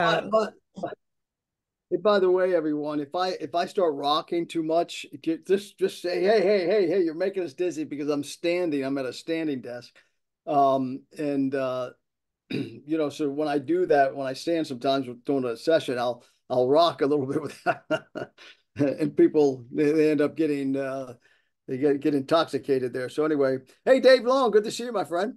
By, by, by the way, everyone, if I start rocking too much, just say, hey, you're making us dizzy because I'm standing. I'm at a standing desk. And so when I do that, when I stand sometimes during a session, I'll rock a little bit with that. And people they end up getting they get intoxicated there. So anyway, hey Dave Long, good to see you, my friend.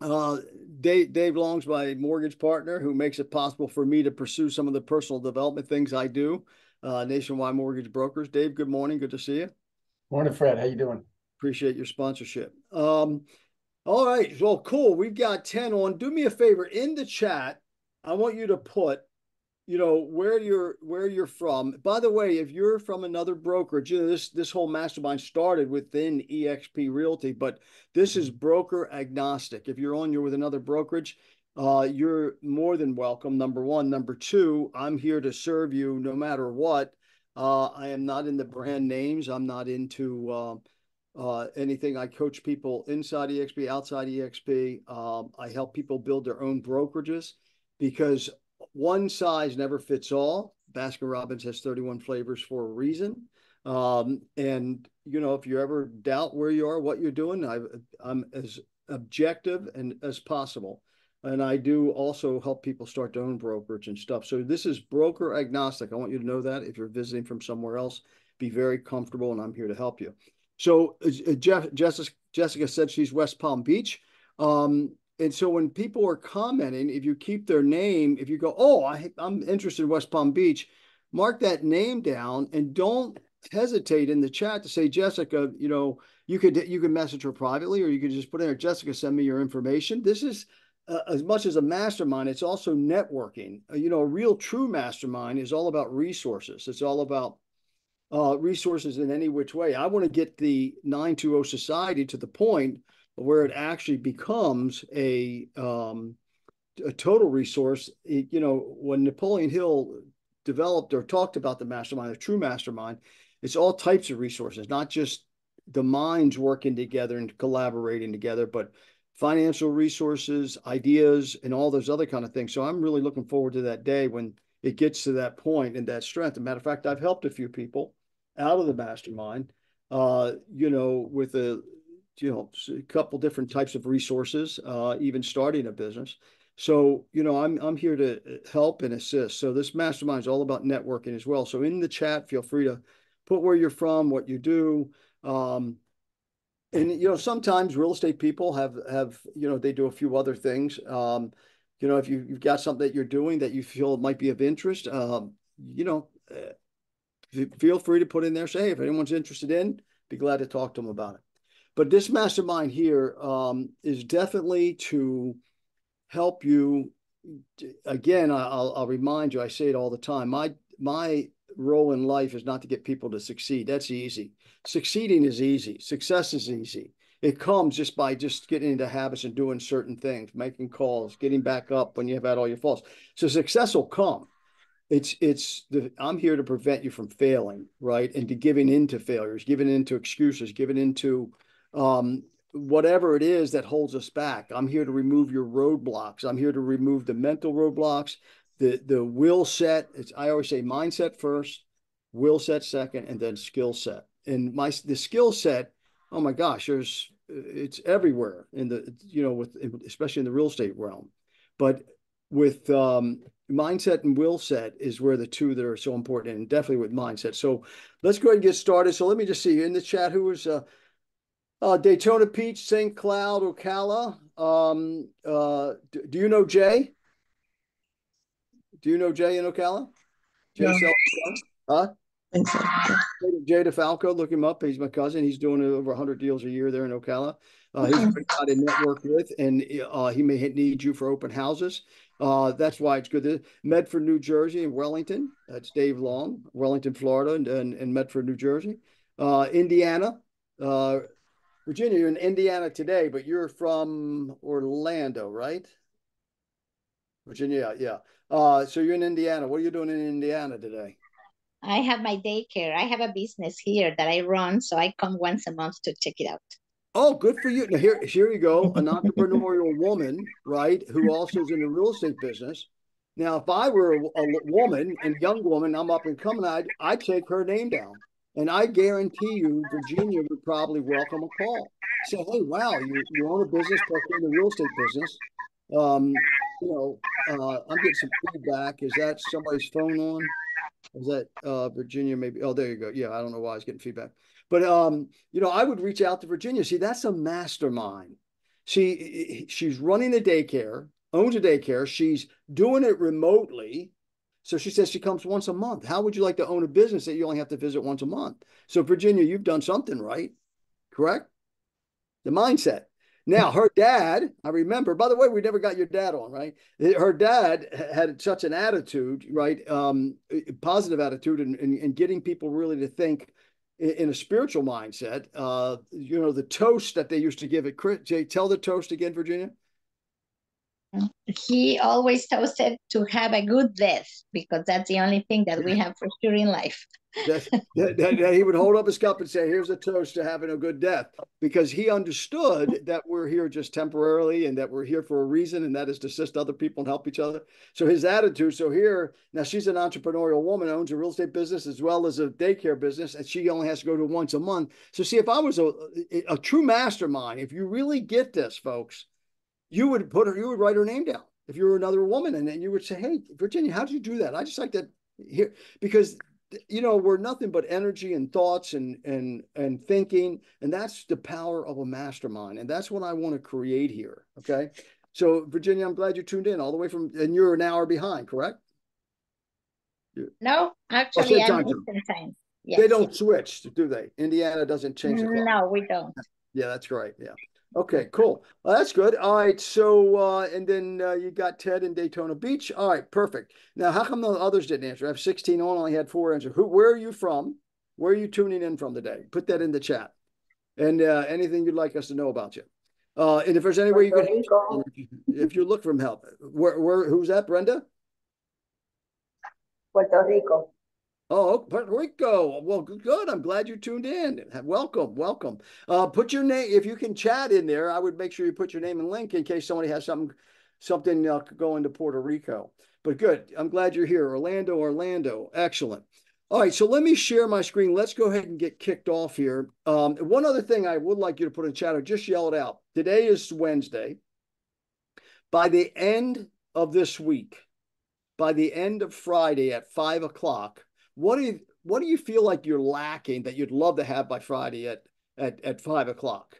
Uh, Dave Long's my mortgage partner who makes it possible for me to pursue some of the personal development things I do. Nationwide Mortgage Brokers. Dave, good morning. Good to see you. Morning, Fred. How you doing? Appreciate your sponsorship. All right. Well, cool. We've got 10 on. Do me a favor in the chat. I want you to put, where you're from. By the way, if you're from another brokerage, this whole mastermind started within EXP Realty, but this is broker agnostic. If you're on, you're with another brokerage, you're more than welcome. Number one. Number two, I'm here to serve you no matter what. I am not into brand names. I'm not into anything. I coach people inside EXP, outside EXP. I help people build their own brokerages because one size never fits all. Baskin Robbins has 31 flavors for a reason. And if you ever doubt where you are, what you're doing, I'm as objective and as possible. And I do also help people start their own brokerage and stuff. So this is broker agnostic. I want you to know that if you're visiting from somewhere else, be very comfortable, and I'm here to help you. So Jessica said she's West Palm Beach. And so when people are commenting, if you keep their name, if you go, oh, I'm interested in West Palm Beach, mark that name down and don't hesitate in the chat to say, Jessica, you could message her privately, or you could just put in there, Jessica, send me your information. This is as much as a mastermind, it's also networking. A real true mastermind is all about resources. It's all about resources in any which way. I want to get the 920 society to the point where it actually becomes a total resource. When Napoleon Hill developed or talked about the mastermind, a true mastermind, it's all types of resources, not just the minds working together and collaborating together, but financial resources, ideas, and all those other kind of things. So I'm really looking forward to that day when it gets to that point and that strength. As a matter of fact, I've helped a few people out of the mastermind, with a couple different types of resources, even starting a business. So, I'm here to help and assist. So this mastermind is all about networking as well. So in the chat, feel free to put where you're from, what you do. And sometimes real estate people have they do a few other things. If you've got something that you're doing that you feel might be of interest, feel free to put in there, say, hey, if anyone's interested in, be glad to talk to them about it. But this mastermind here is definitely to help you. Again, I'll remind you, I say it all the time. My role in life is not to get people to succeed. That's easy. Succeeding is easy. Success is easy. It comes just by getting into habits and doing certain things, making calls, getting back up when you've had all your faults. So success will come. I'm here to prevent you from failing, right? And to giving into failures, giving into excuses, giving into whatever it is that holds us back. I'm here to remove your roadblocks. I'm here to remove the mental roadblocks, the will set. I always say mindset first, will set second, and then skill set. And the skill set, oh my gosh, it's everywhere in the especially in the real estate realm. But with mindset and will set is where the two that are so important, and definitely with mindset. So let's go ahead and get started. So let me just see in the chat who is Daytona Beach, St. Cloud, Ocala. Do you know Jay? Do you know Jay in Ocala? Jay No. Self, huh? Think so. Jay DeFalco, look him up. He's my cousin. He's doing over 100 deals a year there in Ocala. He's a great guy to network with, and he may need you for open houses. That's why it's good. Medford, New Jersey, and Wellington. That's Dave Long, Wellington, Florida, and Medford, New Jersey. Indiana. Virginia, you're in Indiana today, but you're from Orlando, right? Virginia, yeah. So you're in Indiana. What are you doing in Indiana today? I have my daycare. I have a business here that I run, so I come once a month to check it out. Oh, good for you. Now here you go, an entrepreneurial woman, right, who also is in the real estate business. Now, if I were a woman and young woman, I'm up and coming, I'd take her name down. And I guarantee you, Virginia would probably welcome a call. Say, hey, wow, you own a business, especially in the real estate business. I'm getting some feedback. Is that somebody's phone on? Is that Virginia maybe? Oh, there you go. Yeah, I don't know why I was getting feedback. But I would reach out to Virginia. See, that's a mastermind. She's running a daycare, owns a daycare. She's doing it remotely. So she says she comes once a month. How would you like to own a business that you only have to visit once a month? So Virginia, you've done something right, correct? The mindset. Now, her dad, I remember, by the way, we never got your dad on, right? Her dad had such an attitude, right? Positive attitude and getting people really to think in a spiritual mindset. The toast that they used to give at Chris, tell the toast again, Virginia. He always toasted to have a good death because that's the only thing that we have for sure in life. that he would hold up his cup and say, here's a toast to having a good death, because he understood that we're here just temporarily and that we're here for a reason, and that is to assist other people and help each other. So his attitude, now she's an entrepreneurial woman, owns a real estate business as well as a daycare business, and she only has to go to once a month. So see, if I was a true mastermind, if you really get this, folks, you would write her name down if you were another woman, and then you would say, hey, Virginia, how did you do that? I just like that here, because we're nothing but energy and thoughts and thinking, and that's the power of a mastermind, and that's what I want to create here. Okay, so Virginia, I'm glad you tuned in all the way and you're an hour behind, correct? No, actually, I'm Eastern time. Yes, they don't switch, do they? Indiana doesn't change the clock. No, we don't. Yeah, that's right. Yeah. Okay, cool. Well, that's good. All right. So, and then you got Ted in Daytona Beach. All right, perfect. Now, how come the others didn't answer? I have 16 on, only had 4 answers. Where are you from? Where are you tuning in from today? Put that in the chat. And anything you'd like us to know about you. And if there's any way you can help, if you look for help, who's that, Brenda? Puerto Rico. Oh, Puerto Rico. Well, good. I'm glad you tuned in. Welcome. Put your name, if you can chat in there, I would make sure you put your name and link in case somebody has something going to Puerto Rico. But good. I'm glad you're here. Orlando. Excellent. All right. So let me share my screen. Let's go ahead and get kicked off here. One other thing I would like you to put in chat, or just yell it out. Today is Wednesday. By the end of this week, by the end of Friday at 5 o'clock, what do you feel like you're lacking that you'd love to have by Friday at 5 o'clock?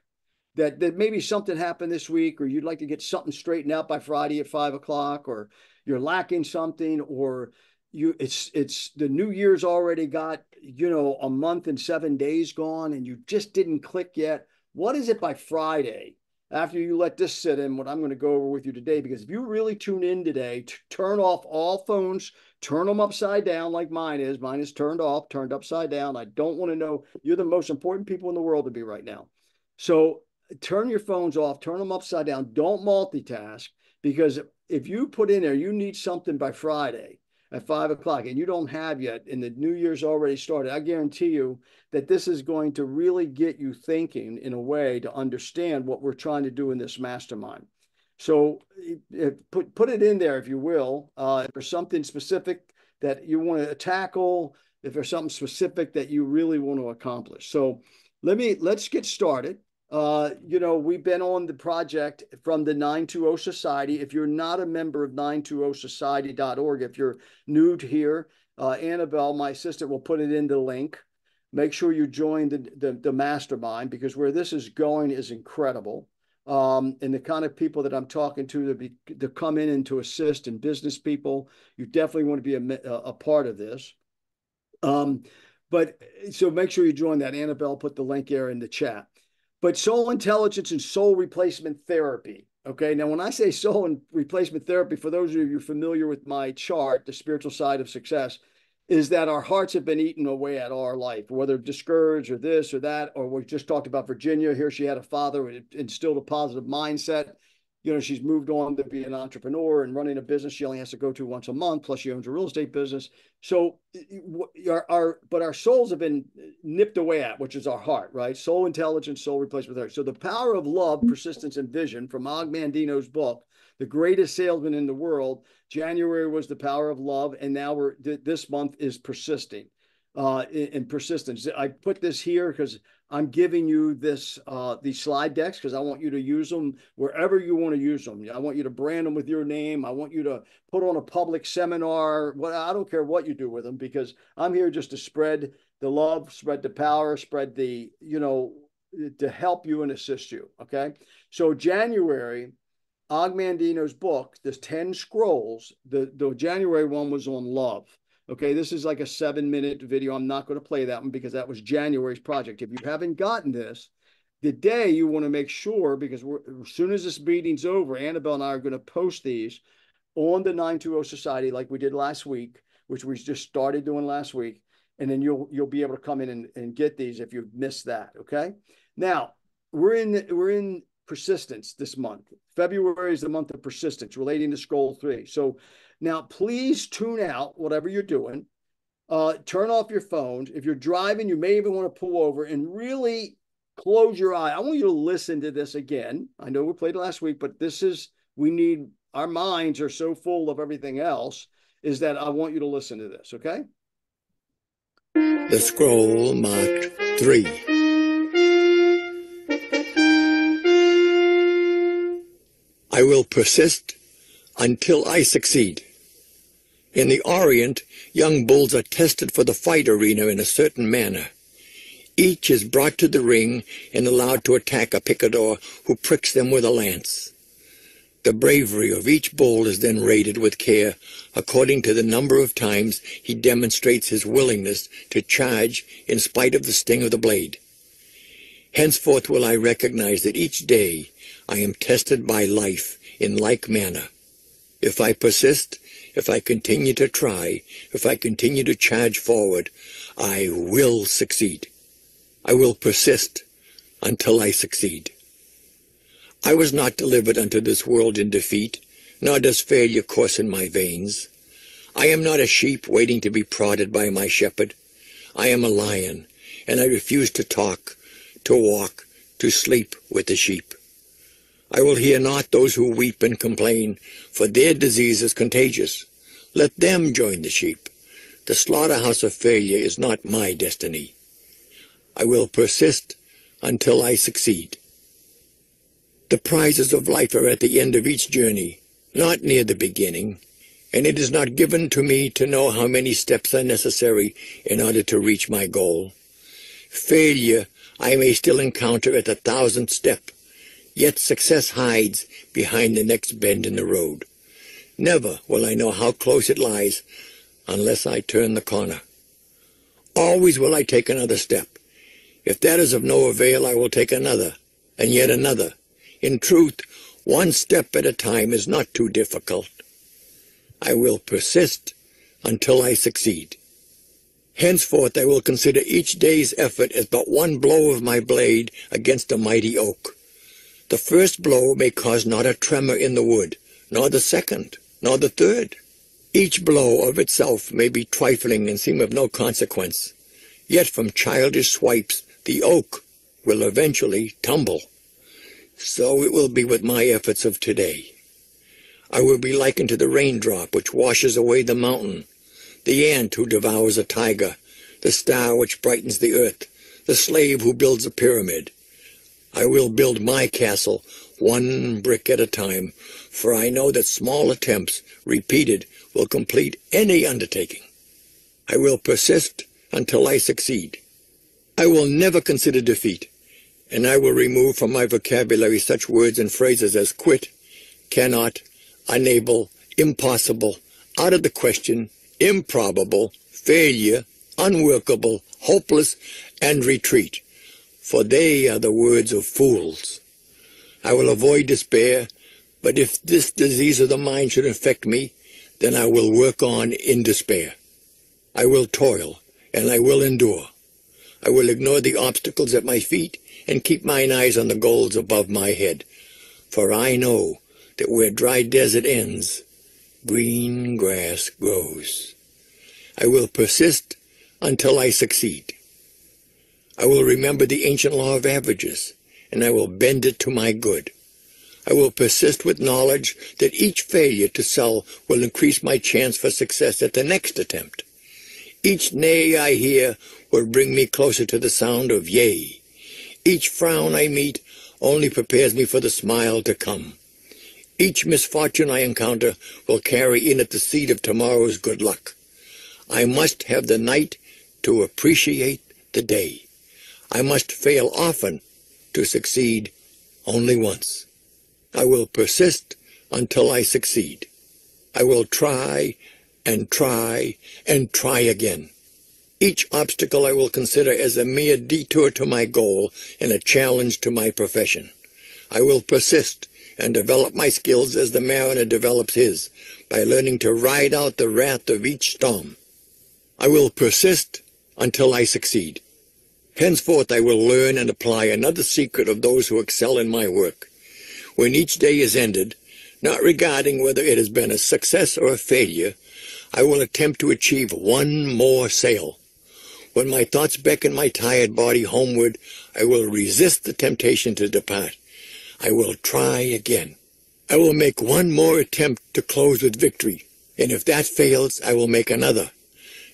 That maybe something happened this week, or you'd like to get something straightened out by Friday at 5 o'clock, or you're lacking something, or it's the New Year's already got a month and 7 days gone, and you just didn't click yet. What is it by Friday? After you let this sit in, what I'm going to go over with you today, because if you really tune in today, turn off all phones, turn them upside down like mine is. Mine is turned off, turned upside down. I don't want to know. You're the most important people in the world to be right now. So turn your phones off, turn them upside down. Don't multitask, because if you put in there, you need something by Friday at 5 o'clock and you don't have yet, and the New Year's already started, I guarantee you that this is going to really get you thinking in a way to understand what we're trying to do in this mastermind. So put it in there, if you will. If there's something specific that you want to tackle, if there's something specific that you really want to accomplish. So let's get started. We've been on the project from the 920 Society. If you're not a member of 920society.org, if you're new to here, Annabelle, my assistant, will put it in the link. Make sure you join the mastermind, because where this is going is incredible. And the kind of people that I'm talking to come in and to assist, and business people, you definitely want to be a part of this. But so make sure you join that. Annabelle put the link there in the chat. But soul intelligence and soul replacement therapy. Okay, now when I say soul and replacement therapy, for those of you familiar with my chart, the spiritual side of success, is that our hearts have been eaten away at our life, whether discouraged or this or that, or we just talked about Virginia. Here she had a father who instilled a positive mindset. She's moved on to be an entrepreneur and running a business she only has to go to once a month, plus she owns a real estate business. So our souls have been nipped away at, which is our heart, right? Soul intelligence, soul replacement therapy. So the power of love, persistence, and vision, from Og Mandino's book, the greatest salesman in the world. January was the power of love, and now this month is persisting, in persistence. I put this here because I'm giving you these slide decks because I want you to use them wherever you want to use them. I want you to brand them with your name. I want you to put on a public seminar. I don't care what you do with them, because I'm here just to spread the love, spread the power, spread the, to help you and assist you. Okay. So January, Og Mandino's book, there's 10 scrolls. The January one was on love. Okay, this is like a 7-minute video. I'm not going to play that one because that was January's project. If you haven't gotten this, today you want to make sure, because as soon as this meeting's over, Annabelle and I are going to post these on the 920 Society like we did last week, which we just started doing last week. And then you'll be able to come in and get these if you've missed that. Okay. Now we're in persistence this month. February is the month of persistence relating to scroll 3. So now please tune out whatever you're doing. Turn off your phones. If you're driving, you may even want to pull over and really close your eye. I want you to listen to this again. I know we played it last week, but our minds are so full of everything else, is that I want you to listen to this. Okay. The scroll marked 3. I will persist until I succeed. In the Orient, young bulls are tested for the fight arena in a certain manner. Each is brought to the ring and allowed to attack a picador who pricks them with a lance. The bravery of each bull is then rated with care according to the number of times he demonstrates his willingness to charge in spite of the sting of the blade. Henceforth will I recognize that each day I am tested by life in like manner. If I persist, if I continue to try, if I continue to charge forward, I will succeed. I will persist until I succeed. I was not delivered unto this world in defeat, nor does failure course in my veins. I am not a sheep waiting to be prodded by my shepherd. I am a lion, and I refuse to talk, to walk, to sleep with the sheep. I will hear not those who weep and complain, for their disease is contagious. Let them join the sheep. The slaughterhouse of failure is not my destiny. I will persist until I succeed. The prizes of life are at the end of each journey, not near the beginning, and it is not given to me to know how many steps are necessary in order to reach my goal. Failure I may still encounter at the 1,000th step, yet success hides behind the next bend in the road. Never will I know how close it lies unless I turn the corner. Always will I take another step. If that is of no avail, I will take another, and yet another. In truth, one step at a time is not too difficult. I will persist until I succeed. Henceforth I will consider each day's effort as but one blow of my blade against a mighty oak. The first blow may cause not a tremor in the wood, nor the second, nor the third. Each blow of itself may be trifling and seem of no consequence, yet from childish swipes the oak will eventually tumble. So it will be with my efforts of today. I will be likened to the raindrop which washes away the mountain, the ant who devours a tiger, the star which brightens the earth, the slave who builds a pyramid. I will build my castle one brick at a time, for I know that small attempts, repeated, will complete any undertaking. I will persist until I succeed. I will never consider defeat, and I will remove from my vocabulary such words and phrases as quit, cannot, unable, impossible, out of the question, improbable, failure, unworkable, hopeless, and retreat, for they are the words of fools. I will avoid despair, but if this disease of the mind should infect me, then I will work on in despair. I will toil, and I will endure. I will ignore the obstacles at my feet and keep mine eyes on the goals above my head, for I know that where dry desert ends, green grass grows. I will persist until I succeed. I will remember the ancient law of averages, and I will bend it to my good. I will persist with knowledge that each failure to sell will increase my chance for success at the next attempt. Each nay I hear will bring me closer to the sound of yea. Each frown I meet only prepares me for the smile to come. Each misfortune I encounter will carry in it the seed of tomorrow's good luck. I must have the night to appreciate the day. I must fail often to succeed only once. I will persist until I succeed. I will try and try and try again. Each obstacle I will consider as a mere detour to my goal and a challenge to my profession. I will persist and develop my skills as the mariner develops his, by learning to ride out the wrath of each storm. I will persist until I succeed. Henceforth I will learn and apply another secret of those who excel in my work. When each day is ended, not regarding whether it has been a success or a failure, I will attempt to achieve one more sail. When my thoughts beckon my tired body homeward, I will resist the temptation to depart. I will try again. I will make one more attempt to close with victory, and if that fails, I will make another.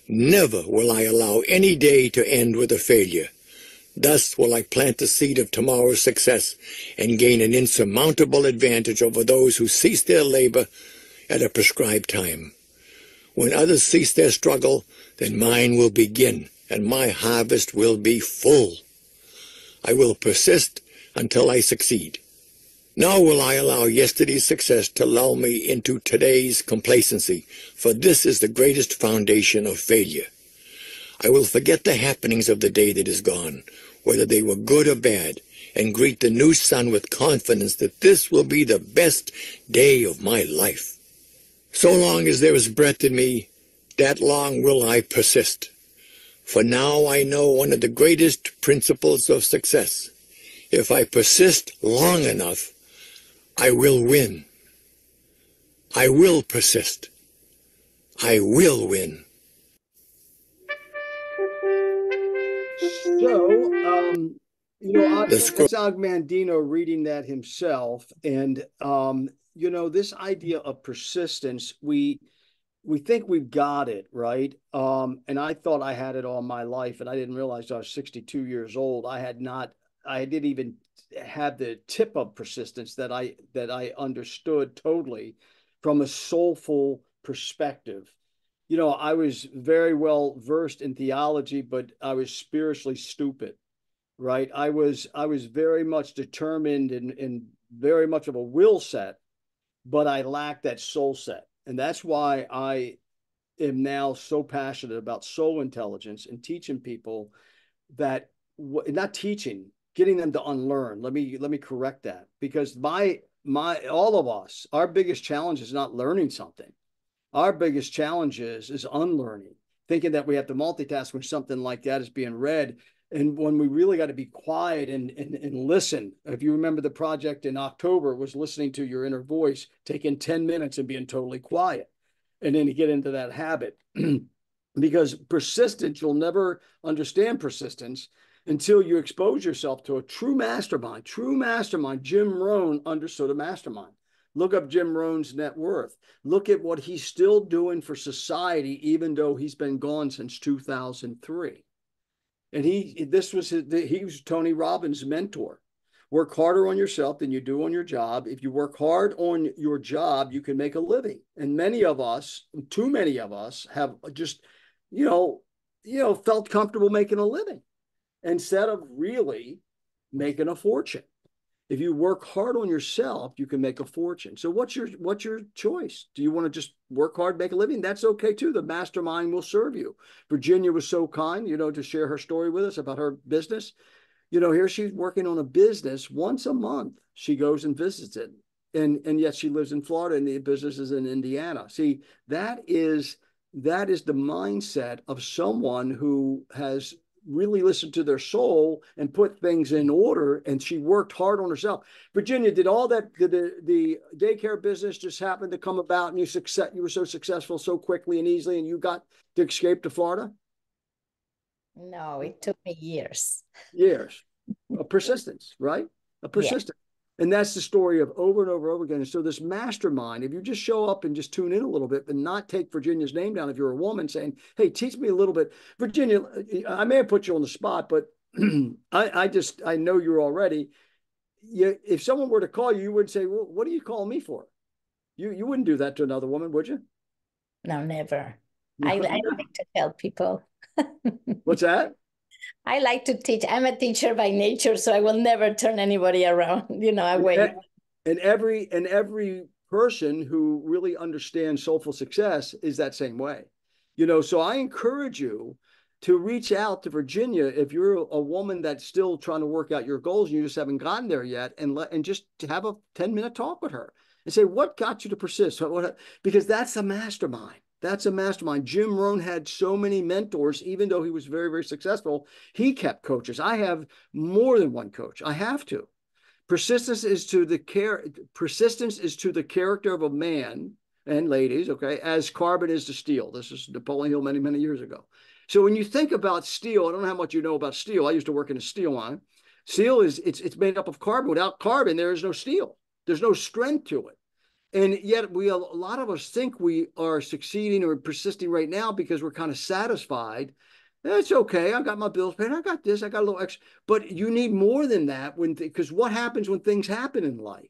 Never will I allow any day to end with a failure. Thus will I plant the seed of tomorrow's success and gain an insurmountable advantage over those who cease their labor at a prescribed time. When others cease their struggle, then mine will begin, and my harvest will be full. I will persist until I succeed. Nor will I allow yesterday's success to lull me into today's complacency, for this is the greatest foundation of failure. I will forget the happenings of the day that is gone, whether they were good or bad, and greet the new sun with confidence that this will be the best day of my life. So long as there is breath in me, that long will I persist. For now I know one of the greatest principles of success. If I persist long enough, I will win. I will persist. I will win. So, that's Og Mandino reading that himself. And, this idea of persistence, we think we've got it, right? And I thought I had it all my life, and I didn't realize I was 62 years old. I didn't even have the tip of persistence that I understood totally from a soulful perspective. I was very well versed in theology, but I was spiritually stupid, right? I was very much determined and very much of a will set, but I lacked that soul set. And that's why I am now so passionate about soul intelligence and teaching people that, not teaching, getting them to unlearn. Let me correct that, because all of us, our biggest challenge is not learning something. Our biggest challenge is unlearning, thinking that we have to multitask when something like that is being read. And when we really got to be quiet and listen. If you remember, the project in October was listening to your inner voice, taking 10 minutes and being totally quiet. And then you get into that habit. Because persistence, you'll never understand persistence until you expose yourself to a true mastermind. True mastermind. Jim Rohn understood a mastermind. Look up Jim Rohn's net worth. Look at what he's still doing for society, even though he's been gone since 2003. And he was Tony Robbins' mentor. Work harder on yourself than you do on your job. If you work hard on your job, you can make a living. And many of us, too many of us, have just, felt comfortable making a living instead of really making a fortune. If you work hard on yourself, you can make a fortune. So what's your choice? Do you want to just work hard, make a living? That's okay too. The mastermind will serve you. Virginia was so kind, to share her story with us about her business. Here she's working on a business once a month. She goes and visits it. And yet she lives in Florida and the business is in Indiana. See, that is the mindset of someone who has really listened to their soul and put things in order, and she worked hard on herself. Virginia, did the daycare business just happen to come about and you were so successful so quickly and easily and you got to escape to Florida? No, it took me years. Years. A persistence, right? A persistence. And that's the story of over and over and over again. And so this mastermind, if you just show up and just tune in a little bit and not take Virginia's name down, if you're a woman saying, hey, teach me a little bit. Virginia, I may have put you on the spot, but I know you're already. If someone were to call you, you would say, well, what do you call me for? You wouldn't do that to another woman, would you? No, never. I like to help people. What's that? I like to teach. I'm a teacher by nature, so I will never turn anybody around, away. And every person who really understands soulful success is that same way. So I encourage you to reach out to Virginia if you're a woman that's still trying to work out your goals and you just haven't gotten there yet, and just to have a 10-minute talk with her and say, what got you to persist? Because that's a mastermind. That's a mastermind. Jim Rohn had so many mentors, even though he was very, very successful. He kept coaches. I have more than one coach. I have to. Persistence is to the character of a man and ladies, okay, as carbon is to steel. This is Napoleon Hill many, many years ago. So when you think about steel, I don't know how much you know about steel. I used to work in a steel mine. Steel it's made up of carbon. Without carbon, there is no steel. There's no strength to it. And yet a lot of us think we are succeeding or persisting right now because we're kind of satisfied. It's okay. I got my bills paid. I got this. I got a little extra. But you need more than that because what happens when things happen in life?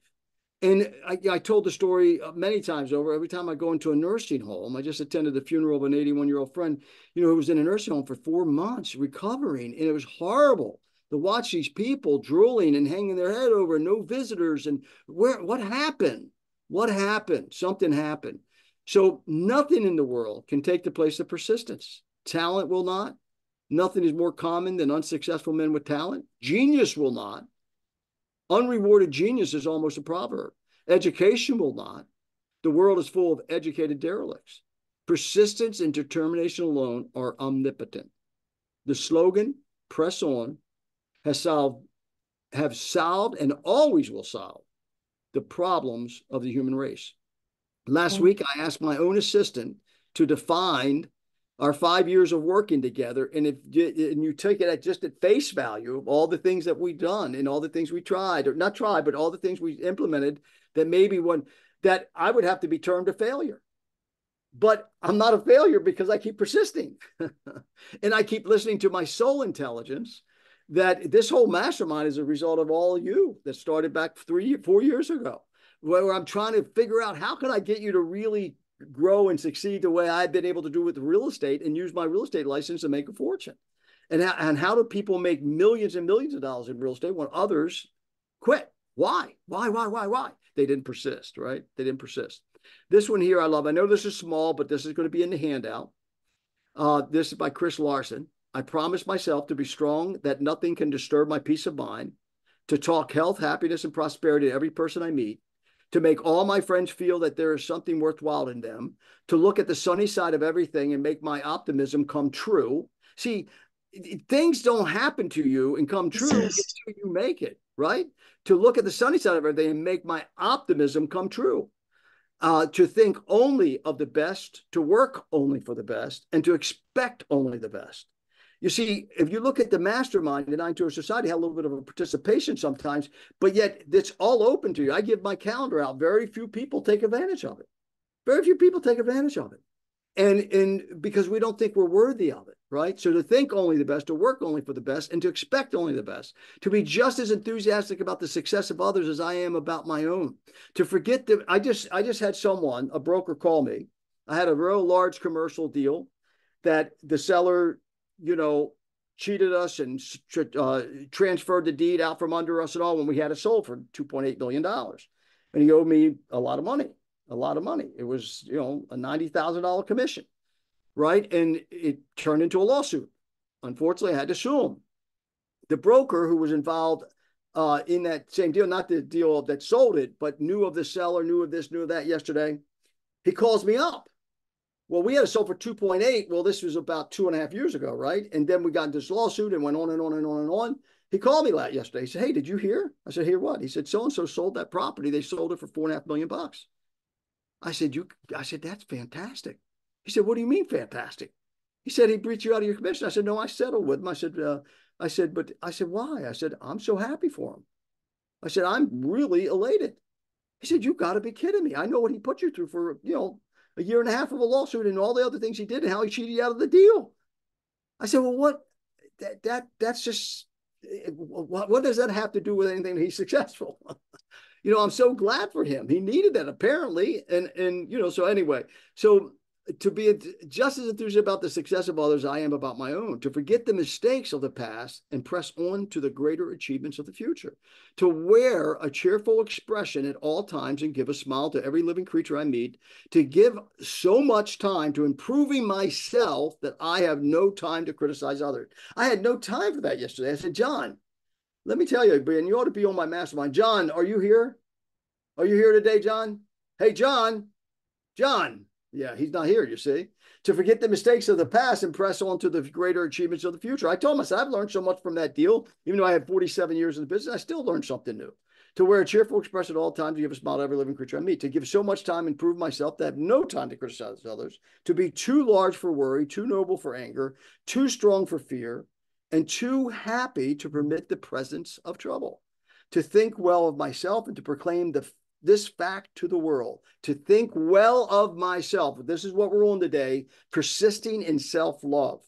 And I told the story many times over. Every time I go into a nursing home, I just attended the funeral of an 81-year-old friend, who was in a nursing home for 4 months recovering. And it was horrible to watch these people drooling and hanging their head over, no visitors. And what happened? What happened? Something happened. So nothing in the world can take the place of persistence. Talent will not. Nothing is more common than unsuccessful men with talent. Genius will not. Unrewarded genius is almost a proverb. Education will not. The world is full of educated derelicts. Persistence and determination alone are omnipotent. The slogan, press on, have solved and always will solve the problems of the human race. Last week, I asked my own assistant to define our 5 years of working together. And you take it at face value of all the things that we've done and all the things we tried, or not tried, but all the things we implemented, that I would have to be termed a failure. But I'm not a failure because I keep persisting. And I keep listening to my soul intelligence, that this whole mastermind is a result of all of you that started back 4 years ago, where I'm trying to figure out how can I get you to really grow and succeed the way I've been able to do with real estate and use my real estate license to make a fortune. And how do people make millions and millions of dollars in real estate when others quit? Why? They didn't persist, right? They didn't persist. This one here I love. I know this is small, but this is going to be in the handout. This is by Chris Larson. I promise myself to be strong, that nothing can disturb my peace of mind, to talk health, happiness, and prosperity to every person I meet, to make all my friends feel that there is something worthwhile in them, to look at the sunny side of everything and make my optimism come true. See, things don't happen to you and come true until you make it, right? To look at the sunny side of everything and make my optimism come true. To think only of the best, to work only for the best, and to expect only the best. You see, if you look at the mastermind in 9-to Society, I have a little bit of a participation sometimes, but yet it's all open to you. I give my calendar out. Very few people take advantage of it. Very few people take advantage of it. And because we don't think we're worthy of it, right? So to think only the best, to work only for the best, and to expect only the best, to be just as enthusiastic about the success of others as I am about my own, to forget that I just had someone, a broker, call me. I had a real large commercial deal that the seller, cheated us and transferred the deed out from under us and all when we had it sold for $2.8 million. And he owed me a lot of money. It was, a $90,000 commission, right? And it turned into a lawsuit. Unfortunately, I had to sue him. The broker who was involved in that same deal, not the deal that sold it, but knew of the seller, knew of this, knew of that yesterday, he calls me up. Well, we had it sold for 2.8. Well, this was about 2.5 years ago, right? And then we got into this lawsuit and went on and on and on and on. He called me yesterday. He said, "Hey, did you hear?" I said, "Hear what?" He said, "So-and-so sold that property. They sold it for $4.5 million." I said, "That's fantastic." He said, "What do you mean fantastic?" He said, "He breached you out of your commission." I said, "No, I settled with him." I said, "Why?" I said, "I'm so happy for him." I said, I'm really elated. He said, you got to be kidding me. I know what he put you through for, a year and a half of a lawsuit and all the other things he did and how he cheated you out of the deal. I said, well, what? That's just, what does that have to do with anything that he's successful? I'm so glad for him. He needed that apparently. And so anyway, so to be just as enthusiastic about the success of others, I am about my own, to forget the mistakes of the past and press on to the greater achievements of the future, to wear a cheerful expression at all times and give a smile to every living creature I meet, to give so much time to improving myself that I have no time to criticize others. I had no time for that yesterday. I said, John, let me tell you, Brian, you ought to be on my mastermind. John, are you here? Are you here today, John? Hey, John. Yeah, he's not here, you see. To forget the mistakes of the past and press on to the greater achievements of the future. I told him, I said, I've learned so much from that deal. Even though I had 47 years in the business, I still learned something new. To wear a cheerful expression at all times, to give a smile to every living creature I meet. To give so much time and prove myself to have no time to criticize others. To be too large for worry, too noble for anger, too strong for fear, and too happy to permit the presence of trouble. To think well of myself and to proclaim this fact to the world, to think well of myself. This is what we're on today, persisting in self-love.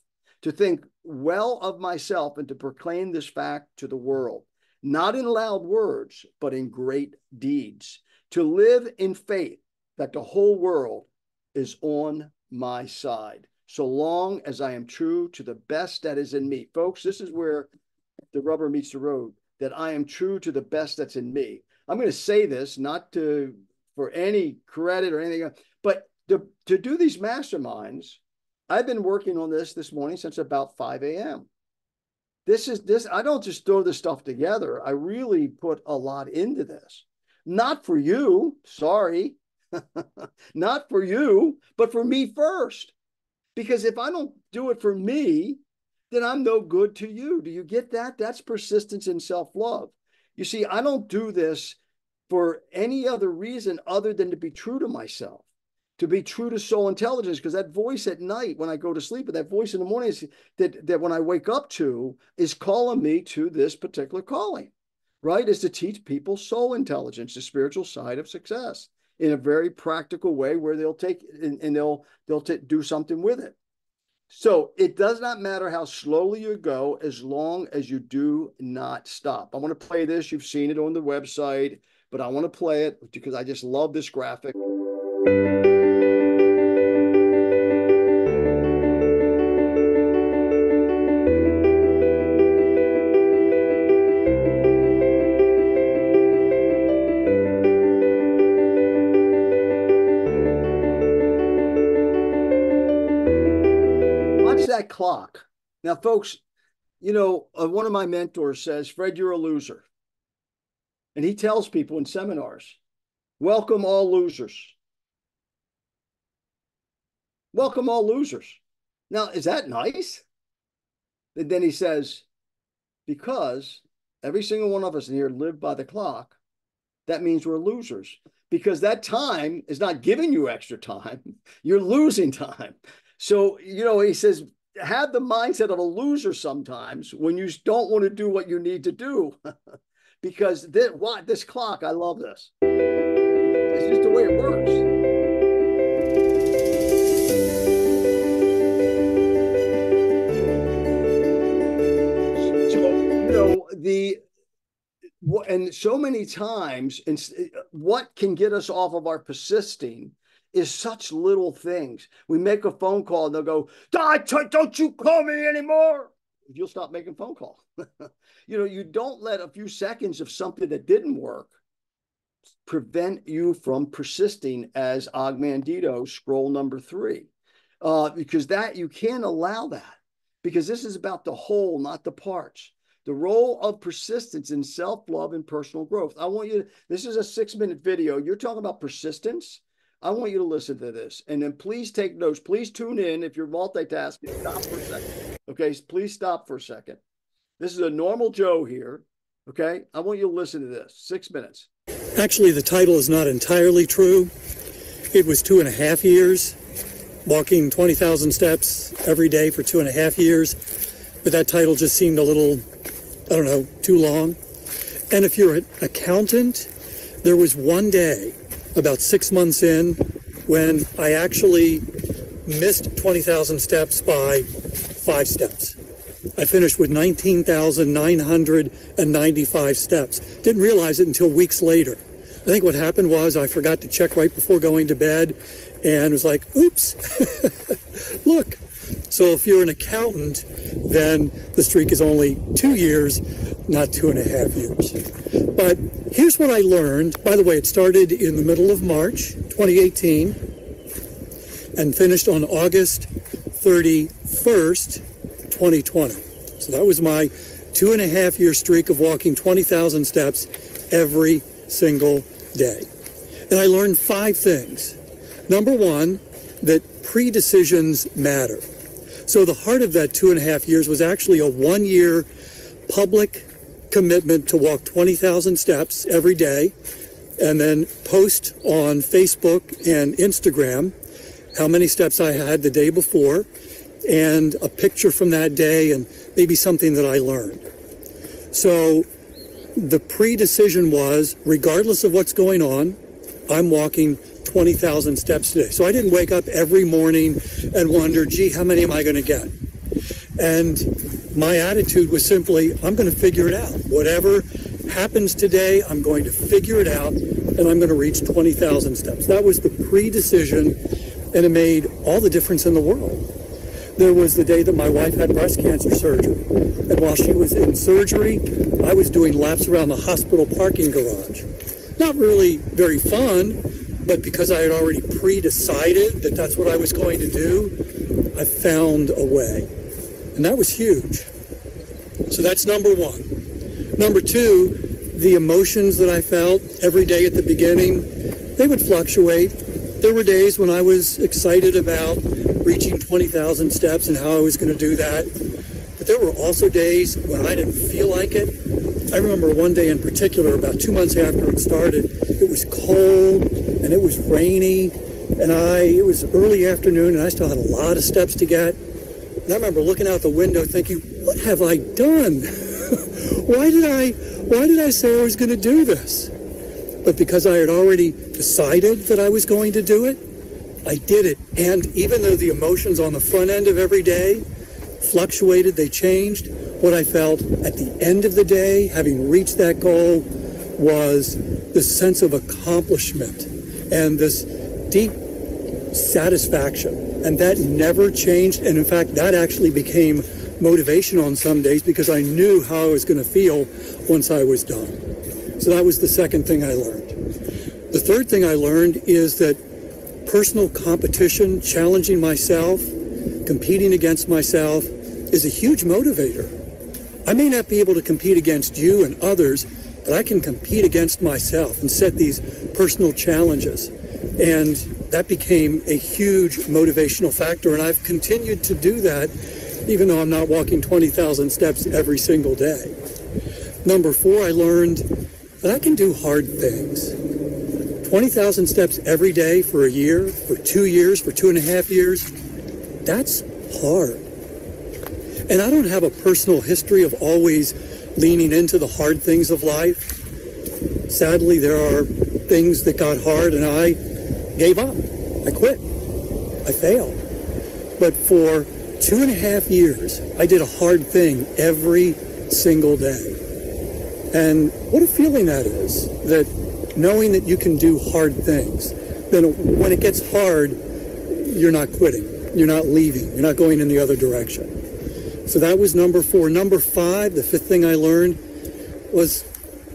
To think well of myself and to proclaim this fact to the world, not in loud words, but in great deeds. To live in faith that the whole world is on my side, so long as I am true to the best that is in me. Folks, this is where the rubber meets the road, that I am true to the best that's in me. I'm going to say this not for any credit or anything, but to do these masterminds, I've been working on this morning since about 5 a.m. I don't just throw this stuff together. I really put a lot into this. Not for you, sorry, not for you, but for me first. Because if I don't do it for me, then I'm no good to you. Do you get that? That's persistence in self-love. You see, I don't do this for any other reason other than to be true to myself, to be true to soul intelligence, because that voice at night when I go to sleep and that voice in the morning is that when I wake up to is calling me to this particular calling, right? Is to teach people soul intelligence, the spiritual side of success, in a very practical way where they'll take and they'll do something with it. So it does not matter how slowly you go as long as you do not stop. I want to play this. You've seen it on the website, but I want to play it because I just love this graphic. That clock. Now, folks, one of my mentors says, Fred, you're a loser. And he tells people in seminars, welcome all losers. Welcome all losers. Now, is that nice? And then he says, because every single one of us in here live by the clock, that means we're losers. Because that time is not giving you extra time. You're losing time. So, he says, have the mindset of a loser sometimes when you don't want to do what you need to do. Because this clock, I love this. It's just the way it works. So, and so many times, what can get us off of our persisting is such little things. We make a phone call and they'll go, don't you call me anymore. You'll stop making phone calls. You don't let a few seconds of something that didn't work prevent you from persisting as Ogmandito, scroll number 3. Because you can't allow that. Because this is about the whole, not the parts. The role of persistence in self-love and personal growth. This is a 6-minute video. You're talking about persistence. I want you to listen to this, and then please take notes. Please tune in. If you're multitasking, stop for a second. Okay, please stop for a second. This is a normal Joe here. Okay, I want you to listen to this. 6 minutes. Actually, the title is not entirely true. It was 2.5 years, walking 20,000 steps every day for 2.5 years. But that title just seemed a little, too long. And if you're an accountant, there was one day, about 6 months in, when I actually missed 20,000 steps by 5 steps. I finished with 19,995 steps. Didn't realize it until weeks later. I think what happened was I forgot to check right before going to bed and was like, oops, look. So if you're an accountant, then the streak is only 2 years, not 2.5 years. But here's what I learned. By the way, it started in the middle of March 2018 and finished on August 31st, 2020. So that was my 2.5 year streak of walking 20,000 steps every single day. And I learned 5 things. Number 1, that pre-decisions matter. So the heart of that 2.5 years was actually a 1-year public commitment to walk 20,000 steps every day and then post on Facebook and Instagram how many steps I had the day before and a picture from that day and maybe something that I learned. So the pre-decision was, regardless of what's going on, I'm walking 20,000 steps today. So I didn't wake up every morning and wonder, gee, how many am I going to get? And my attitude was simply, I'm going to figure it out. Whatever happens today, I'm going to figure it out, and I'm going to reach 20,000 steps. That was the pre-decision, and it made all the difference in the world. There was the day that my wife had breast cancer surgery, and while she was in surgery, I was doing laps around the hospital parking garage. Not really very fun, but because I had already pre-decided that that's what I was going to do, I found a way. And that was huge. So that's number 1. Number 2, the emotions that I felt every day at the beginning, they would fluctuate. There were days when I was excited about reaching 20,000 steps and how I was going to do that. But there were also days when I didn't feel like it. I remember one day in particular, about 2 months after it started, it was cold and it was rainy and it was early afternoon and I still had a lot of steps to get. And I remember looking out the window thinking, what have I done? Why did I say I was going to do this? But because I had already decided that I was going to do it, I did it. And even though the emotions on the front end of every day fluctuated, they changed, what I felt at the end of the day, having reached that goal, was this sense of accomplishment and this deep satisfaction. And that never changed. And in fact, that actually became motivation on some days because I knew how I was going to feel once I was done. So that was the second thing I learned. The third thing I learned is that personal competition, challenging myself, competing against myself, is a huge motivator. I may not be able to compete against you and others, but I can compete against myself and set these personal challenges. And that became a huge motivational factor, and I've continued to do that even though I'm not walking 20,000 steps every single day. Number 4, I learned that I can do hard things. 20,000 steps every day for a year, for 2 years, for 2.5 years, that's hard. And I don't have a personal history of always leaning into the hard things of life. Sadly, there are things that got hard and I gave up. I quit. I failed. But for 2.5 years, I did a hard thing every single day. And what a feeling that is, that knowing that you can do hard things. Then when it gets hard, you're not quitting. You're not leaving. You're not going in the other direction. So that was number 4. Number 5, the 5th thing I learned, was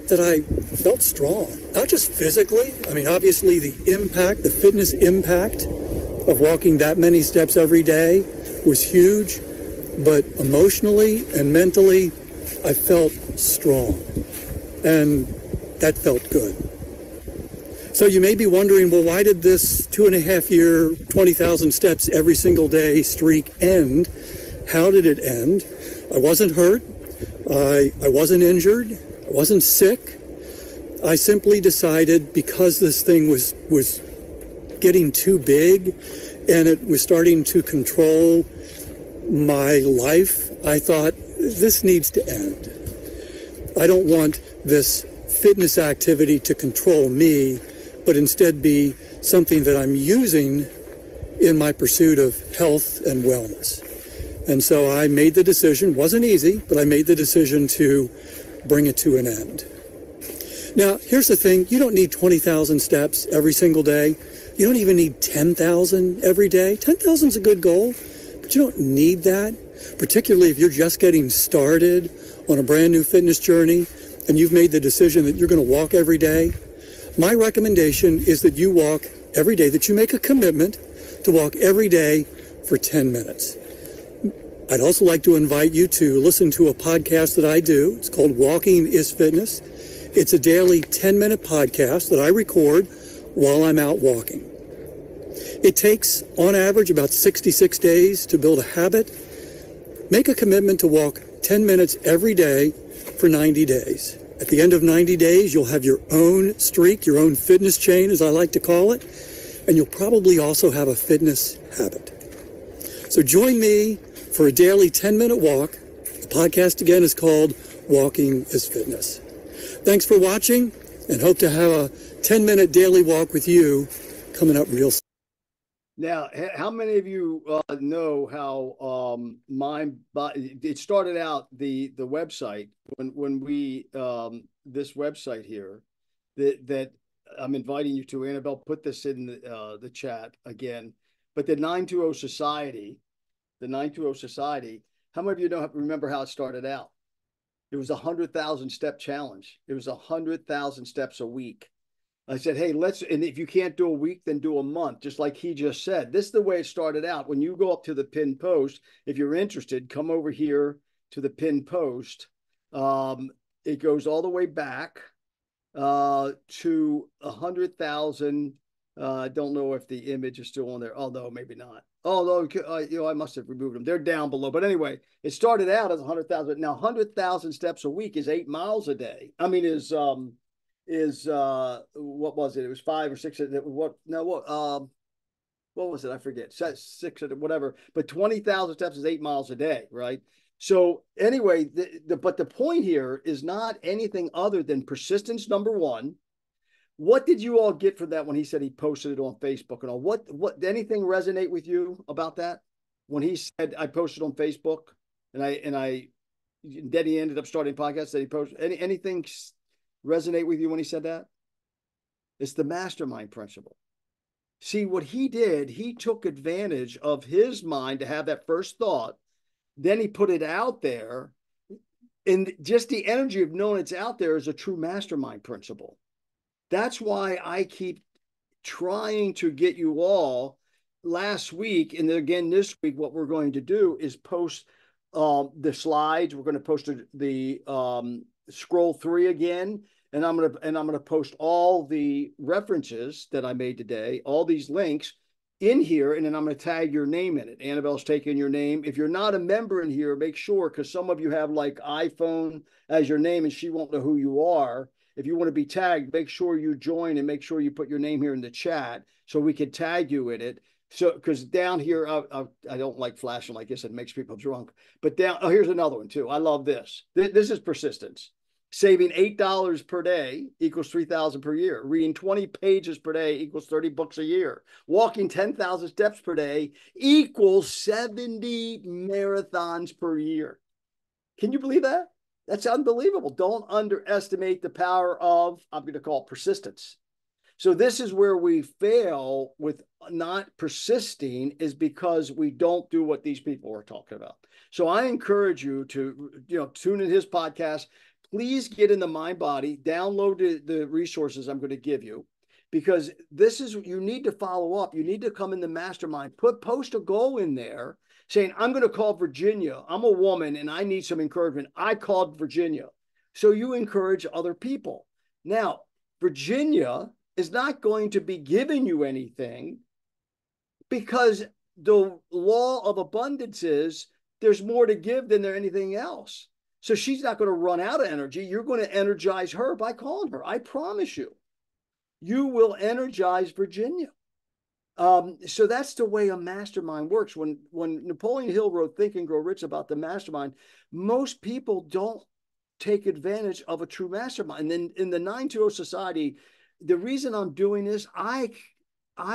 that I felt strong. Not just physically. I mean, obviously the impact, the fitness impact of walking that many steps every day was huge. But emotionally and mentally, I felt strong. And that felt good. So you may be wondering, well, why did this 2.5 year, 20,000 steps every single day streak end? How did it end? I wasn't hurt. I wasn't injured. I wasn't sick. I simply decided, because this thing was getting too big and it was starting to control my life, I thought, this needs to end. I don't want this fitness activity to control me, but instead be something that I'm using in my pursuit of health and wellness. And so I made the decision, wasn't easy, but I made the decision to bring it to an end. Now, here's the thing, you don't need 20,000 steps every single day. You don't even need 10,000 every day. 10,000 is a good goal, but you don't need that, particularly if you're just getting started on a brand new fitness journey and you've made the decision that you're going to walk every day. My recommendation is that you walk every day, that you make a commitment to walk every day for 10 minutes. I'd also like to invite you to listen to a podcast that I do. It's called Walking is Fitness. It's a daily 10-minute podcast that I record while I'm out walking. It takes, on average, about 66 days to build a habit. Make a commitment to walk 10 minutes every day for 90 days. At the end of 90 days, you'll have your own streak, your own fitness chain, as I like to call it, and you'll probably also have a fitness habit. So join me for a daily 10-minute walk. The podcast, again, is called Walking is Fitness. Thanks for watching, and hope to have a 10-minute daily walk with you coming up real soon. Now, how many of you know how it started out, the website, when we this website here that I'm inviting you to. Annabelle put this in the chat again, but the 920 Society, how many of you remember how it started out? It was 100,000 step challenge. It was 100,000 steps a week. I said, hey, and if you can't do a week, then do a month, just like he just said. This is the way it started out. When you go up to the pinned post, if you're interested, come over here to the pinned post. It goes all the way back to 100,000. I don't know if the image is still on there. Oh, no, maybe not. Oh, no, I must have removed them. They're down below. But anyway, it started out as 100,000. Now, 100,000 steps a week is 8 miles a day. I mean, what was it? It was 5 or 6. What was it? I forget. 6 or whatever. But 20,000 steps is 8 miles a day, right? So anyway, but the point here is not anything other than persistence. Number one. What did you all get from that when he said he posted it on Facebook and all? What did anything resonate with you about that? When he said I posted on Facebook and then he ended up starting podcasts that he posted. Anything resonate with you when he said that? It's the mastermind principle. See, what he did, he took advantage of his mind to have that first thought. Then he put it out there. And just the energy of knowing it's out there is a true mastermind principle. That's why I keep trying to get you all last week. And then again, this week, what we're going to do is post the slides. We're going to post the scroll 3 again. And I'm going to post all the references that I made today, all these links in here. And then I'm going to tag your name in it. Annabelle's taking your name. If you're not a member in here, make sure, because some of you have like iPhone as your name and she won't know who you are. If you want to be tagged, make sure you join and make sure you put your name here in the chat so we can tag you in it. So, because down here, I don't like flashing like this. It makes people drunk. But here's another one too. I love this. This is persistence. Saving $8 per day equals $3,000 per year. Reading 20 pages per day equals 30 books a year. Walking 10,000 steps per day equals 70 marathons per year. Can you believe that? That's unbelievable. Don't underestimate the power of, I'm going to call it persistence. So this is where we fail with not persisting, is because we don't do what these people are talking about. So I encourage you to, tune in his podcast. Please get in the Mind Body, download the resources I'm going to give you, because you need to follow up. You need to come in the mastermind, post a goal in there saying, I'm going to call Virginia. I'm a woman and I need some encouragement. I called Virginia. So you encourage other people. Now, Virginia is not going to be giving you anything, because the law of abundance is there's more to give than there anything else. So she's not going to run out of energy. You're going to energize her by calling her. I promise you, you will energize Virginia. So that's the way a mastermind works. When Napoleon Hill wrote Think and Grow Rich about the mastermind, most people don't take advantage of a true mastermind. And then in the 920 Society, the reason I'm doing this, I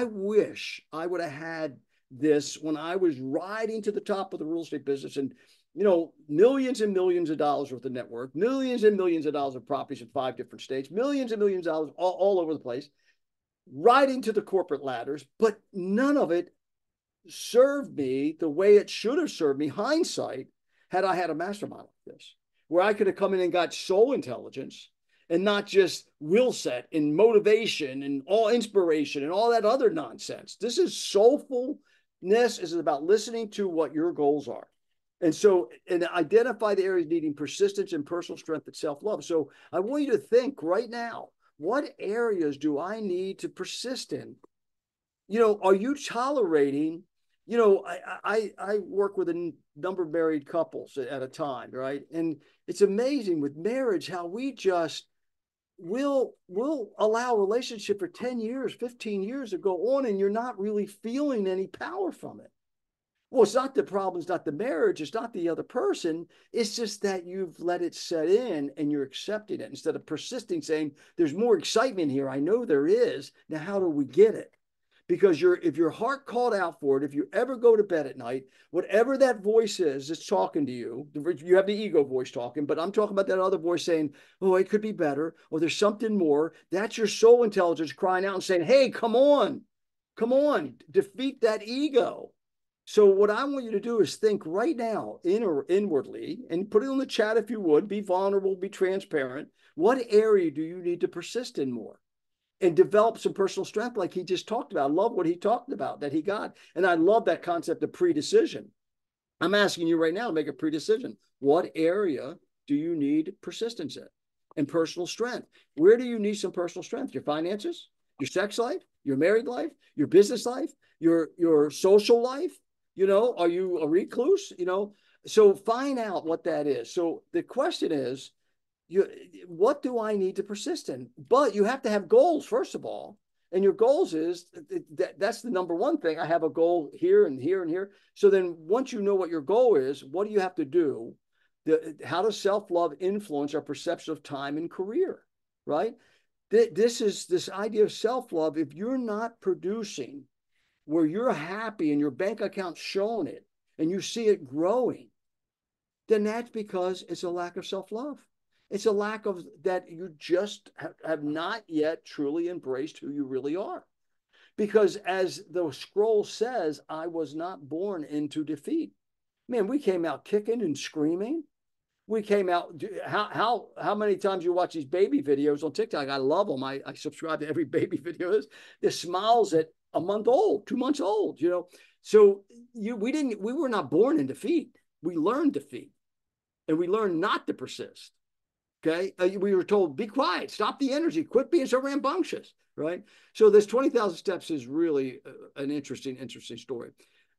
wish I would have had this when I was riding to the top of the real estate business, and millions and millions of dollars worth of net worth, millions and millions of dollars of properties in 5 different states, millions and millions of dollars all over the place, riding to the corporate ladders, but none of it served me the way it should have served me, hindsight, had I had a mastermind like this, where I could have come in and got soul intelligence and not just will set and motivation and all inspiration and all that other nonsense. This is soulfulness, is about listening to what your goals are. And so, and identify the areas needing persistence and personal strength and self-love. So I want you to think right now, what areas do I need to persist in? Are you tolerating, I work with a number of married couples at a time, right? And it's amazing with marriage how we just will allow a relationship for 10 years, 15 years to go on, and you're not really feeling any power from it. Well, it's not the problem, it's not the marriage, it's not the other person. It's just that you've let it set in and you're accepting it instead of persisting, saying, there's more excitement here. I know there is. Now, how do we get it? Because if your heart called out for it, if you ever go to bed at night, whatever that voice is that's talking to you, you have the ego voice talking, but I'm talking about that other voice saying, oh, it could be better, or there's something more. That's your soul intelligence crying out and saying, hey, come on, defeat that ego. So what I want you to do is think right now, inwardly, and put it on the chat if you would, be vulnerable, be transparent. What area do you need to persist in more? And develop some personal strength like he just talked about. I love what he talked about that he got. And I love that concept of pre-decision. I'm asking you right now to make a pre-decision. What area do you need persistence in and personal strength? Where do you need some personal strength? Your finances, your sex life, your married life, your business life, your social life? Are you a recluse? So find out what that is. So the question is, what do I need to persist in? But you have to have goals, first of all. And your goals is, that's the number one thing. I have a goal here and here and here. So then once you know what your goal is, what do you have to do? How does self-love influence our perception of time and career, right? This idea of self-love, if you're not producing where you're happy and your bank account's showing it and you see it growing, then that's because it's a lack of self-love. It's a lack of that you just have not yet truly embraced who you really are. Because as the scroll says, I was not born into defeat. Man, we came out kicking and screaming. We came out, how many times you watch these baby videos on TikTok? I love them. I subscribe to every baby video. The smiles at a month old, 2 months old, So we were not born in defeat. We learned defeat. And we learned not to persist. Okay. We were told, be quiet, stop the energy, quit being so rambunctious, right? So this 20,000 steps is really an interesting story.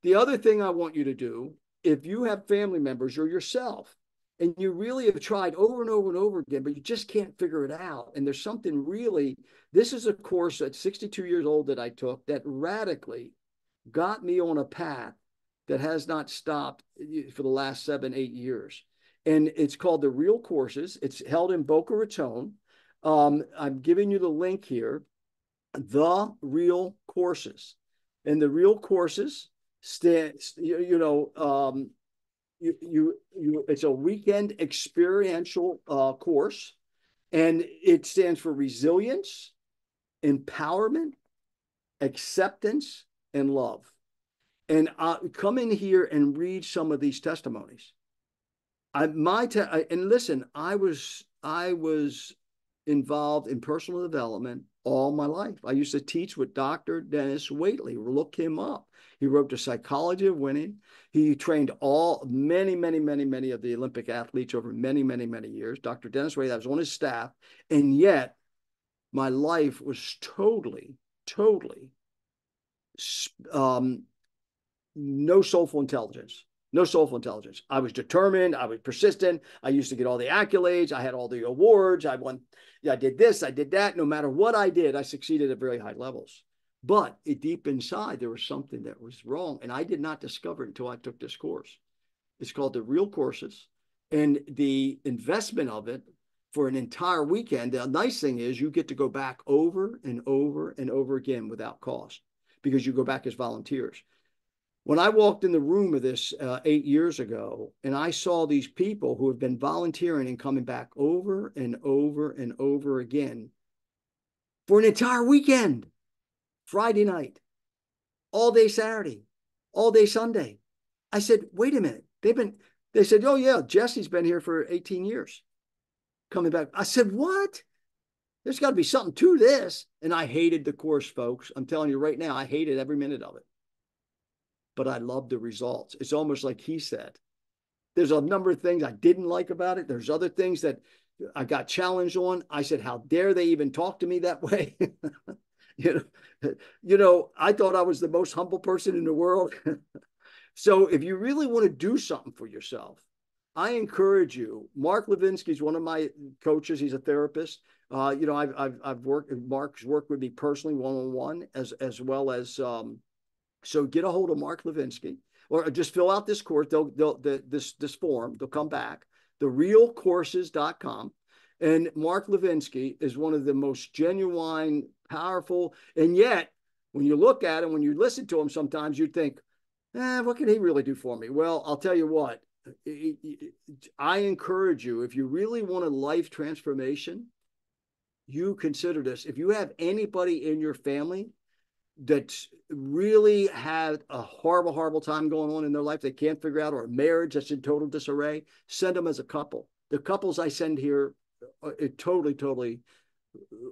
The other thing I want you to do, if you have family members or yourself, and you really have tried over and over and over again, but you just can't figure it out. And there's something really, this is a course at 62 years old that I took that radically got me on a path that has not stopped for the last 7-8 years. And it's called The Real Courses. It's held in Boca Raton. I'm giving you the link here, The Real Courses. And The Real Courses stands, it's a weekend experiential course, and it stands for resilience, empowerment, acceptance, and love. And come in here and read some of these testimonies. And listen, I was involved in personal development all my life. I used to teach with Dr. Dennis Waitley. Look him up. He wrote The Psychology of Winning. He trained many of the Olympic athletes over many years. Dr. Dennis Waitley, I was on his staff, and yet my life was totally no soulful intelligence. No soulful intelligence. I was determined. I was persistent. I used to get all the accolades. I had all the awards. I won. I did this. I did that. No matter what I did, I succeeded at very high levels. But deep inside, there was something that was wrong. And I did not discover it until I took this course. It's called The Real Courses. And the investment of it for an entire weekend, the nice thing is you get to go back over and over and over again without cost because you go back as volunteers. When I walked in the room of this 8 years ago, and I saw these people who have been volunteering and coming back over and over and over again for an entire weekend, Friday night, all day Saturday, all day Sunday. I said, wait a minute. They said, oh yeah, Jesse's been here for 18 years coming back. I said, what? There's got to be something to this. And I hated the course, folks. I'm telling you right now, I hated every minute of it. But I loved the results. It's almost like he said. There's a number of things I didn't like about it. There's other things that I got challenged on. I said, how dare they even talk to me that way? You know, I thought I was the most humble person in the world. So if you really want to do something for yourself, I encourage you. Mark Levinsky is one of my coaches. He's a therapist. You know, I've worked. Mark's worked with me personally, one-on-one, as well as. So get a hold of Mark Levinsky, or just fill out this course. This form. They'll come back. TheRealCourses.com. And Mark Levinsky is one of the most genuine, powerful, and yet when you look at him, when you listen to him, sometimes you think, what can he really do for me? Well, I'll tell you what. I encourage you, if you really want a life transformation, you consider this. If you have anybody in your family that's really had a horrible, horrible time going on in their life they can't figure out, or a marriage that's in total disarray, send them as a couple. The couples I send here, it totally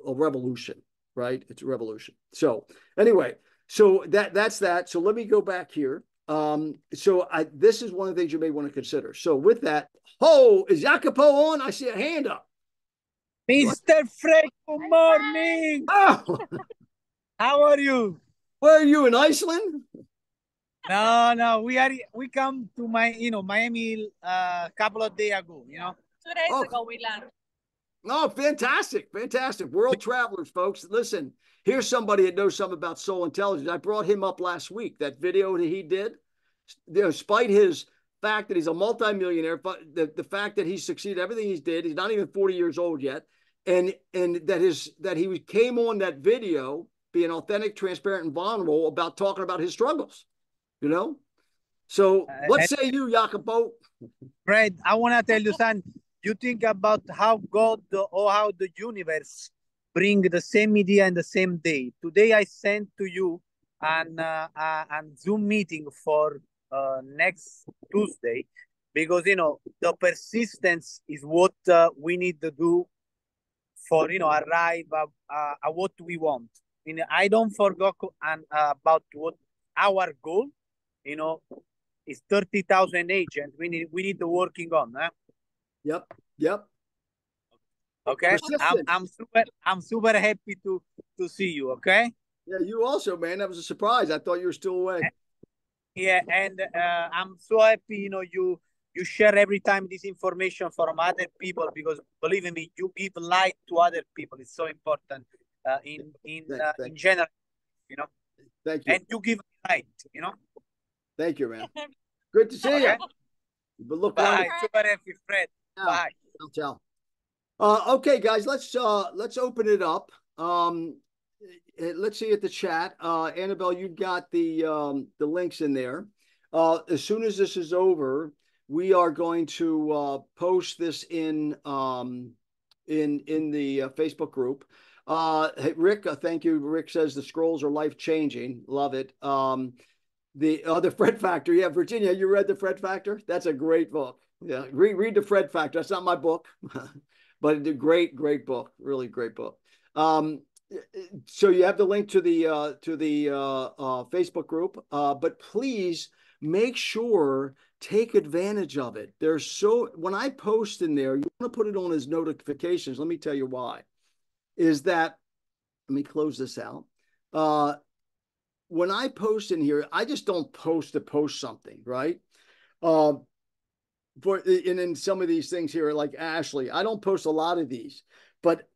a revolution, right? It's a revolution. So anyway, so that's that. So let me go back here. This is one of the things you may want to consider. So with that, is Jacopo on? I see a hand up. Mr. Fred, good morning. Oh, How are you? where are you, in Iceland? No, we come to Miami a couple of days ago, 2 days ago we landed. Oh, fantastic. World travelers, folks. Listen, here's somebody that knows something about soul intelligence. I brought him up last week, that video that he did. Despite his fact that he's a multimillionaire, but the fact that he succeeded, everything he's did, he's not even 40 years old yet. And that he came on that video being authentic, transparent, and vulnerable about talking about his struggles, So what say you, Jacopo? Fred, I want to tell you something. You think about how God or how the universe bring the same idea in the same day. Today I sent to you an Zoom meeting for next Tuesday, because the persistence is what we need to do for arrive at what we want. I don't forget about what our goal is 30,000 agents. We need the working on. Yep. Okay. I'm super happy to see you. Okay. Yeah, you also, man. That was a surprise. I thought you were still away. Yeah, and I'm so happy. You share every time this information from other people, because believe me, you give light to other people. It's so important in general. Thank you. And you give light. Thank you, man. Good to see you. But look, bye. Super happy, Fred. Yeah. Bye. Ciao. Okay, guys, let's open it up. Let's see at the chat. Annabelle, you've got the links in there. As soon as this is over, we are going to post this in the Facebook group. Hey, Rick, thank you. Rick says the scrolls are life-changing. Love it. The Fred Factor. Yeah, Virginia, you read the Fred Factor? That's a great book. Yeah, read the Fred Factor. That's not my book, but it's a great book. Really great book. So you have the link to the Facebook group, but please make sure, take advantage of it. When I post in there, you want to put it on as notifications. Let me tell you why. Is that, let me close this out. When I post in here, I just don't post to post something, right? And in some of these things here, like Ashley, I don't post a lot of these, but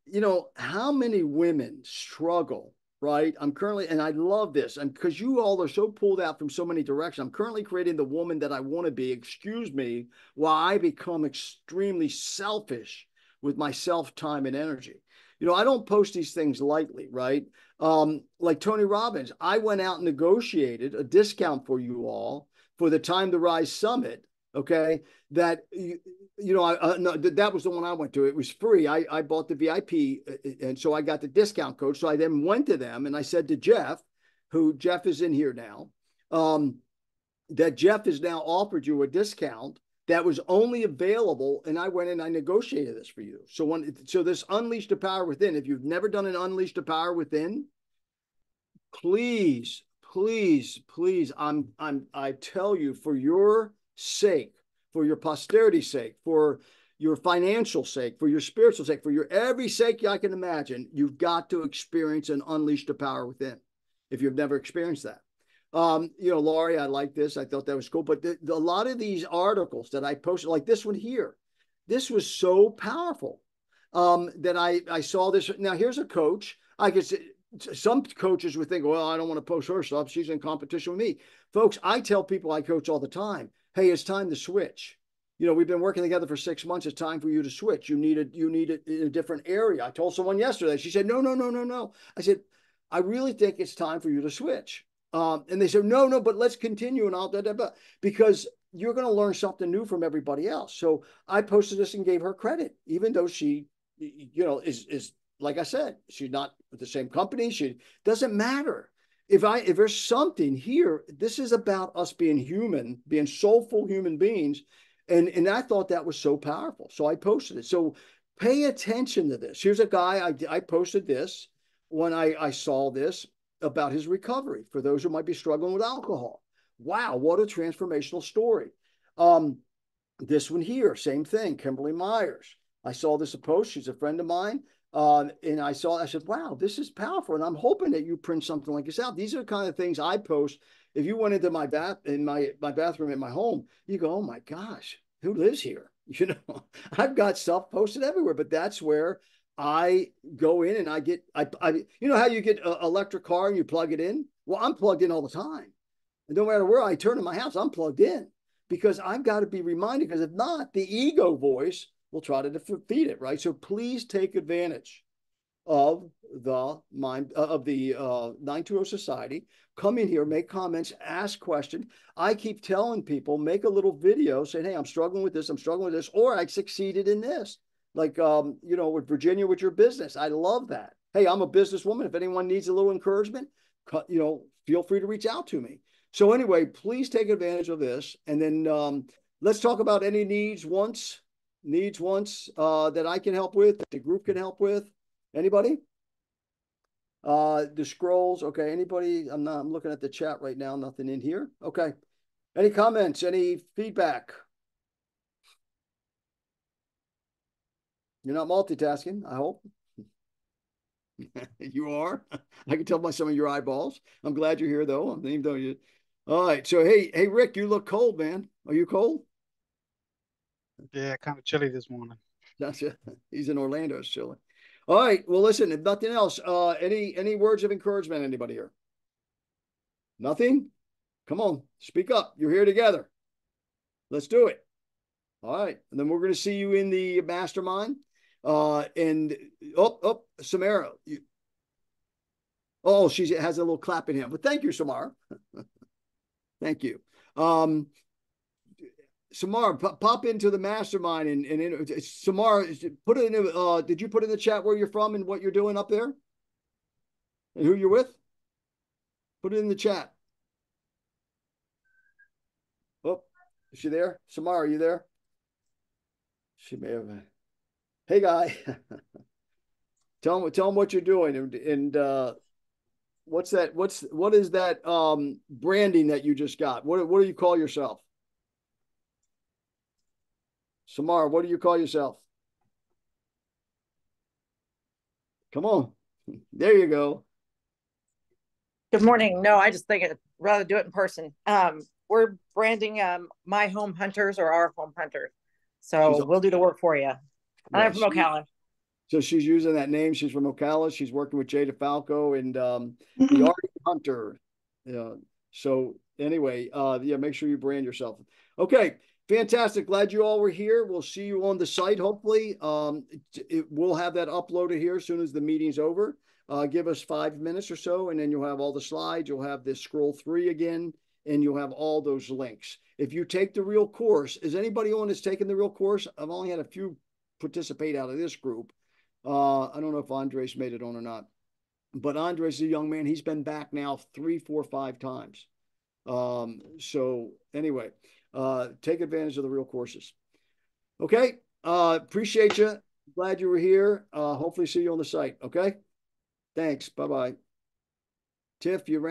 how many women struggle right? I'm currently, and I love this, and because you all are so pulled out from so many directions, I'm currently creating the woman that I want to be, excuse me, while I become extremely selfish with my self, time, and energy. You know, I don't post these things lightly, right? Like Tony Robbins, I went out and negotiated a discount for you all for the Time to Rise Summit. Okay, that no, that was the one I went to. It was free. I bought the VIP, and so I got the discount code. So I then went to them and I said to Jeff, who Jeff is in here now, that Jeff has now offered you a discount that was only available, and I went and I negotiated this for you. So this Unleash the Power Within. If you've never done an Unleash the Power Within, please, please, please, I tell you, for your sake, for your posterity's sake, for your financial sake, for your spiritual sake, for your every sake I can imagine, you've got to experience and unleash the power within if you've never experienced that. Laurie, I like this. I thought that was cool. But a lot of these articles that I posted, like this one here, this was so powerful that I saw this. Now, here's a coach. I could say, some coaches would think, well, I don't want to post her stuff. She's in competition with me. Folks, I tell people I coach all the time, hey, it's time to switch. You know, we've been working together for 6 months. It's time for you to switch. You need it in a different area. I told someone yesterday, she said, no. I said, I really think it's time for you to switch. And they said, no, but let's continue. And I'll, because you're going to learn something new from everybody else. So I posted this and gave her credit, even though she, is like I said, she's not with the same company. She doesn't matter. If there's something here, this is about us being human, being soulful human beings. And I thought that was so powerful. So I posted it. So pay attention to this. Here's a guy, I posted this when I saw this about his recovery for those who might be struggling with alcohol. Wow, what a transformational story. This one here, same thing, Kimberly Myers. I saw this post. She's a friend of mine. And I said, wow, this is powerful. And I'm hoping that you print something like this out. These are the kind of things I post. If you went into my bathroom in my home, you go, oh my gosh, who lives here? I've got stuff posted everywhere, but that's where I go in and I get, you know how you get an electric car and you plug it in? Well, I'm plugged in all the time. And no matter where I turn in my house, I'm plugged in because I've got to be reminded, because if not, the ego voice will try to defeat it, right? So please take advantage of the 920 Society. Come in here, make comments, ask questions. I keep telling people, make a little video saying, hey, I'm struggling with this, or I succeeded in this. Like, with Virginia, with your business. I love that. Hey, I'm a businesswoman. If anyone needs a little encouragement, feel free to reach out to me. So anyway, please take advantage of this. And then let's talk about any needs, wants that I can help with, that the group can help with. Anybody? The scrolls. Okay. Anybody? I'm looking at the chat right now. Nothing in here. Okay. Any comments? Any feedback? You're not multitasking, I hope. You are. I can tell by some of your eyeballs. I'm glad you're here, though. All right. So, hey, Rick, you look cold, man. Are you cold? Yeah, kind of chilly this morning. He's in Orlando. It's chilly. All right. Well, listen, if nothing else, any words of encouragement, anybody here? Nothing? Come on, speak up. You're here together. Let's do it. All right. And then we're going to see you in the mastermind. Samara. She has a little clap in hand. But thank you, Samara. Thank you. Samara, pop into the mastermind and Samara, put it in. Did you put in the chat where you're from and what you're doing up there, and who you're with? Put it in the chat. Oh, is she there? Samara, are you there? She may have. Hey, guy. Tell them what you're doing and what is that branding that you just got? What do you call yourself? Samara, what do you call yourself? Come on. There you go. Good morning. No, I just think I'd rather do it in person. We're branding My Home Hunters or Our Home Hunters. So we'll do the work for you. I'm from Ocala. So she's using that name. She's from Ocala. She's working with Jay DeFalco and the Art Hunter. Yeah. So anyway, yeah, make sure you brand yourself. Okay. Fantastic. Glad you all were here. We'll see you on the site. Hopefully, we'll have that uploaded here as soon as the meeting's over. Give us 5 minutes or so, and then you'll have all the slides. You'll have this scroll 3 again, and you'll have all those links. If you take the real course, is anybody on that's taken the real course? I've only had a few participate out of this group. I don't know if Andres made it on or not, but Andres is a young man. He's been back now 3, 4, 5 times. So anyway, take advantage of the real courses. Okay. Appreciate you. Glad you were here. Hopefully see you on the site. Okay. Thanks. Bye-bye. Tiff, you ran.